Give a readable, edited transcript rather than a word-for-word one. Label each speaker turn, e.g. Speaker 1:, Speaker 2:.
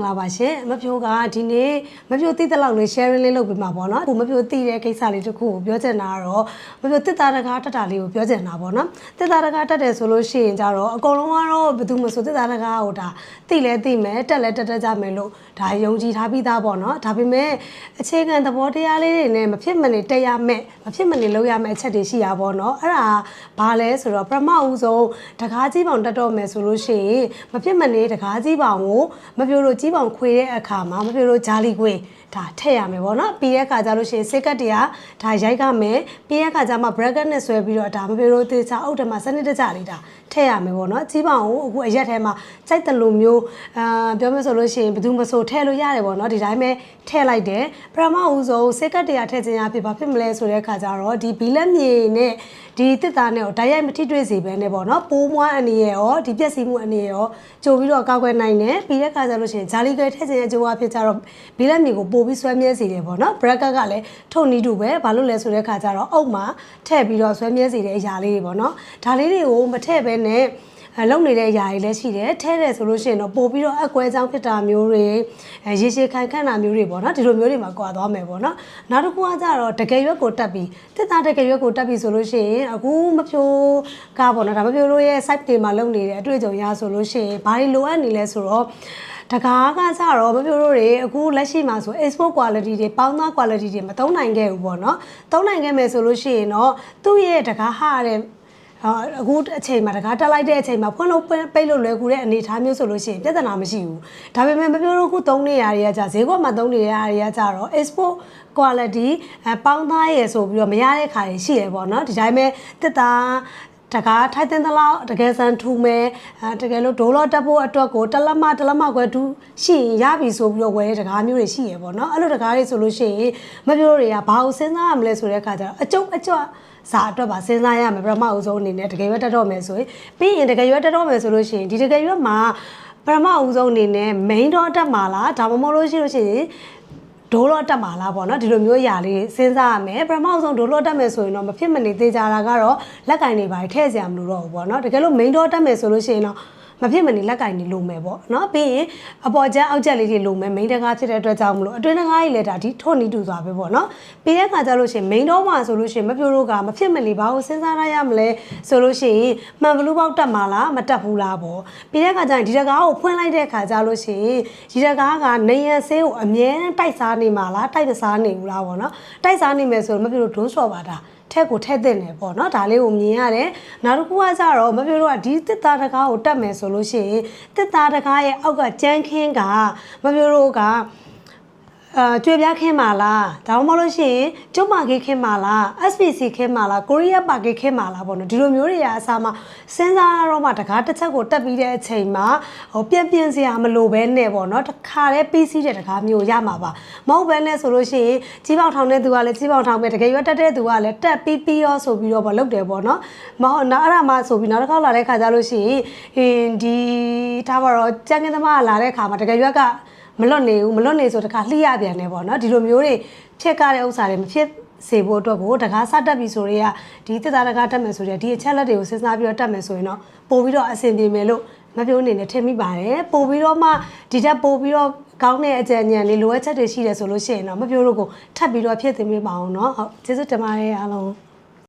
Speaker 1: လာပါရှင်မဖြိုးကဒီနေ့မဖြိုးတိတဲ့လောက်လေး sharing လေးလုပ်ပေးမှာပေါ့နော်အခုမဖြိုးတိတဲ့ကိစ္စလေးတစ်ခုကိုပြောချင်တာကတော့မဖြိုးတစ်သားတကားတက်တာလေးကိုပြောချင်တာပေါ့နော်တစ်သားတကားတက်တယ်ဆိုလို့ရှိရင်ကြတော့အကုန်လုံးကတော့ဘယ်သူမှဆိုတစ်သားတကားဟိုဒါတိလဲတိမယ်တက်လဲတက်ကြမယ်လို့ဒါယုံကြည်ထားပြီးသားပေါ့နော်ဒါပေမဲ့အခြေခံသဘောတရားလေးတွေနဲ့မဖြစ်မနေတက်ရမယ်မဖြစ်မနေလုပ်ရမယ်အချက်တွေရှိရပါတော့အဲ့ဒါဘာလဲဆိုတော့ပထမဦးဆုံးတကားကြီးပေါင်တက်တော့မယ်ဆိုလို့ရှိရင်မဖြစ်မနေတကားကြီးပေါင်ကိုမပြောလို့ကြီးပေါင်ခွေတဲ့အခါမှာမပြောလို့ဂျာလီခွေဒါထည့်ရမယ်ပေါ့နော်ပြီးတဲ့အခါကျလို့ရှိရင်စိတ်ကတ်တရားဒါရိုက်ကမယ်ပြီးတဲ့အခါကျမှ bracket နဲ့ဆွဲပြီးတော့ဒါမပြောလို့သေချာအုတ်တမှာစနစ်တကျလေးဒါထည့်ရမယ်ပေါ့နော်ကြီးပေါင်ကိုအခုအရက်ထဲမှာစိုက်တလူမျိုးပြောမယ်ဆိုလို့ရှိရင်ဘယ်သူမဆိုထည့်လို့ရတယ်ပေါ့နော်ဒီတိုင်းပဲထည့်လိုက်တယ်ပထမဦးဆုံးစိတ်ကတ်တရားထည့်ခြင်းအဖြစ်ဘာဖြစ်မလဲဆိုတဲ့အခါကျတော့ဒီဘီလက်မြေနဲ့ဒီတစ်သားနဲ့ဓာတ်ရိုက်မထိတွေ့စေဘဲနဲ့ပေါ့နော်ပိုးမွားအနေရရောဒီပျက်စီးမှုအနေရရောကြိုပြီးတော့ကောက်ွယ်နိုင်တယ်ပြီးတဲ့အခါကျလို့ရှိရင်ဂျာလီခွဲထည့်ခြင်းအကျိုးအဖြစ်ကျတော့ဘီလက်မြေကိုပို့ပြီးဆွဲမြဲစေတယ်ပေါ့နော် bracket ကလည်းထုတ်နီးတူပဲဘာလို့လဲဆိုတဲ့အခါကျတော့အုပ်မှာထည့်ပြီးတော့ဆွဲမြဲစေတဲ့အရာလေးတွေပေါ့နော်ဒါလေးတွေကိုမထည့်ဘဲနဲ့လုံနေတဲ့အရာတွေလည်းရှိတယ်ထဲတယ်ဆိုလို့ရှိရင်တော့ပို့ပြီးတော့အကွဲချောင်းဖြစ်တာမျိုးတွေရေရှည်ခိုင်ခန့်တာမျိုးတွေပေါ့နော်ဒီလိုမျိုးတွေမှာကွာသွားမယ်ပေါ့နော်နောက်တစ်ခုကကြတော့တကယ်ရွက်ကိုတက်ပြီးတစ်သားတကယ်ရွက်ကိုတက်ပြီးဆိုလို့ရှိရင်အခုမဖြိုးကပေါ့နော်ဒါမဖြိုးလို့ရဲ့ site တွေမှာလုံနေတဲ့အတွေ့အကြုံရဆိုလို့ရှိရင်ဘာတွေလိုအပ်နေလဲဆိုတော့တကားကကြတော့မပြောလို့တွေအခုလက်ရှိမှာဆို export quality တွေပေါင်းသား quality တွေမသုံးနိုင်ခဲ့ဘူးပေါ့နော်သုံးနိုင်ခဲ့မယ်ဆိုလို့ရှိရင်တော့သူ့ရဲ့တကားဟာတဲ့အခုအချိန်မှာတကားတက်လိုက်တဲ့အချိန်မှာဖွင့်လို့ပိတ်လို့လွယ်ကူတဲ့အနေအထားမျိုးဆိုလို့ရှိရင်ပြဿနာမရှိဘူးဒါပေမဲ့မပြောလို့ခုသုံးနေရတွေကကြာဈေးကွက်မှာသုံးနေရတွေကကြာတော့ export quality ပေါင်းသားရယ်ဆိုပြီးတော့မရတဲ့ခါတွေရှိရပေါ့နော်ဒီတိုင်းပဲတစ်သားတကားထိုက်တဲ့လောက်တကယ်စံထူမယ်တကယ်လို့ဒိုးလောတက်ဖို့အတွက်ကိုတလက်မခွဲတူရှိရင်ရပြီဆိုပြီးတော့ဝယ်တဲ့တကားမျိုးတွေရှိရပေါ့နော်အဲ့လိုတကားတွေဆိုလို့ရှိရင်မပြောတွေကဘာလို့စဉ်းစားရမလဲဆိုတဲ့အခါကျတော့အကျုံစာအတွက်ပါစဉ်းစားရမယ်ပထမဦးဆုံးအနေနဲ့တကယ်ရွက်တက်တော့မယ်ဆိုရင်ပြီးရင်တကယ်ရွက်တက်တော့မယ်ဆိုလို့ရှိရင်ဒီတကယ်ရွက်မှာပထမဦးဆုံးအနေနဲ့ main တော့တက်မှာလားဒါမှမဟုတ်လို့ရှိရင်ဒိုးလော့တက်မှာလားပေါ့နော်ဒီလိုမျိုးຢာလေးစဉ်းစားရမယ်ပထမဆုံးဒိုးလော့တက်မယ်ဆိုရင်တော့မဖြစ်မနေသေးကြတာကတော့လက်ကင်တွေပါထည့်စရာမလိုတော့ဘူးပေါ့နော်တကယ်လို့ main တော့တက်မယ်ဆိုလို့ရှိရင်တော့မဖြစ်မနေလက်ကင်တွေလိုမယ်ပေါ့နော်ပြီးရင်အပေါ်ချက်အောက်ချက်လေးတွေလိုမယ် main တကားဖြစ်တဲ့အတွက်ကြောင့်မလို့အတွင်းတကားကြီးလည်းဒါဒီထုံနီးတူစွာပဲပေါ့နော်ပြီးတဲ့အခါကျလို့ရှိရင် main တော့မှာဆိုလို့ရှိရင်မပြိုးတို့ကမဖြစ်မနေဘာကိုစဉ်းစားရရမလဲဆိုလို့ရှိရင်မှန်ဘလူးပေါက်တက်မှာလားမတက်ဘူးလားပေါ့ပြီးတဲ့အခါကျရင်ဒီတကားကိုဖွင့်လိုက်တဲ့အခါကျလို့ရှိရင်ဒီတကားကနေရန်ဆေးကိုအမြဲတိုက်စားနေမှာလားတိုက်မစားနေဘူးလားပေါ့နော်တိုက်စားနေမယ်ဆိုတော့မပြိုးတို့ဒိုးစော်ပါတာထက်ကိုထက်တဲ့နေပေါ့နော်ဒါလေးကိုမြင်ရတယ်နောက်တစ်ခုကကြတော့မပြောတော့ဒီတစ်သားတကားကိုတက်မယ်ဆိုလို့ရှိရင်တစ်သားတကားရဲ့အောက်ကကြမ်းခင်းကမပြောတော့ကကျွေပြားခင်းပါလားဒါမှမဟုတ်လို့ရှိရင်ကျုပ်မာကေးခင်းပါလား SPC ခင်းပါလားကိုရီးယားပါကေးခင်းပါလားပေါ့နော်ဒီလိုမျိုးတွေကအစားမှာစဉ်းစားရတော့မှတကားတစ်ချက်ကိုတက်ပြီးတဲ့အချိန်မှာဟိုပြင်စရာမလိုပဲနဲ့ပေါ့နော်တခါတည်းပြီးစီးတဲ့တကားမျိုးရမှာပါမဟုတ်ပဲနဲ့ဆိုလို့ရှိရင်ကြီးပေါင်ထောင်တဲ့သူကလည်းကြီးပေါင်ထောင်ပဲတကယ်ရွက်တက်တဲ့သူကလည်းတက်ပြီးရောဆိုပြီးတော့ပေါ့လုပ်တယ်ပေါ့နော်မဟုတ်နောက်အဲ့ဒါမှဆိုပြီးနောက်တစ်ခါလာတဲ့ခါကျလို့ရှိရင်ဒီထားပါတော့ကြံကင်းသမားလာတဲ့ခါမှာတကယ်ရွက်ကမလွတ်နေဆိုတခါလှိရပြန်နေပေါ့နော်ဒီလိုမျိုးတွေဖြစ်ကြတဲ့ဥစ္စာတွေမဖြစ်စေဖို့အတွက်ကိုတကားစတက်ပြီဆိုတော့ဒီတစ်သားတကားတက်မယ်ဆိုတော့ဒီအချက်လက်တွေကိုစဉ်းစားပြီးတော့တက်မယ်ဆိုရင်တော့ပို့ပြီးတော့အဆင်ပြေမယ်လို့မပြောအနေနဲ့ထင်မိပါတယ်ပို့ပြီးတော့မှဒီတက်ပို့ပြီးတော့ကောင်းတဲ့အကြံဉာဏ်လေးလိုအပ်ချက်တွေရှိတယ်ဆိုလို့ရှိရင်တော့မပြောလို့ကိုထပ်ပြီးတော့ဖြစ်သိမိပါအောင်เนาะဟုတ်ကျေးဇူးတင်ပါတယ်အားလုံး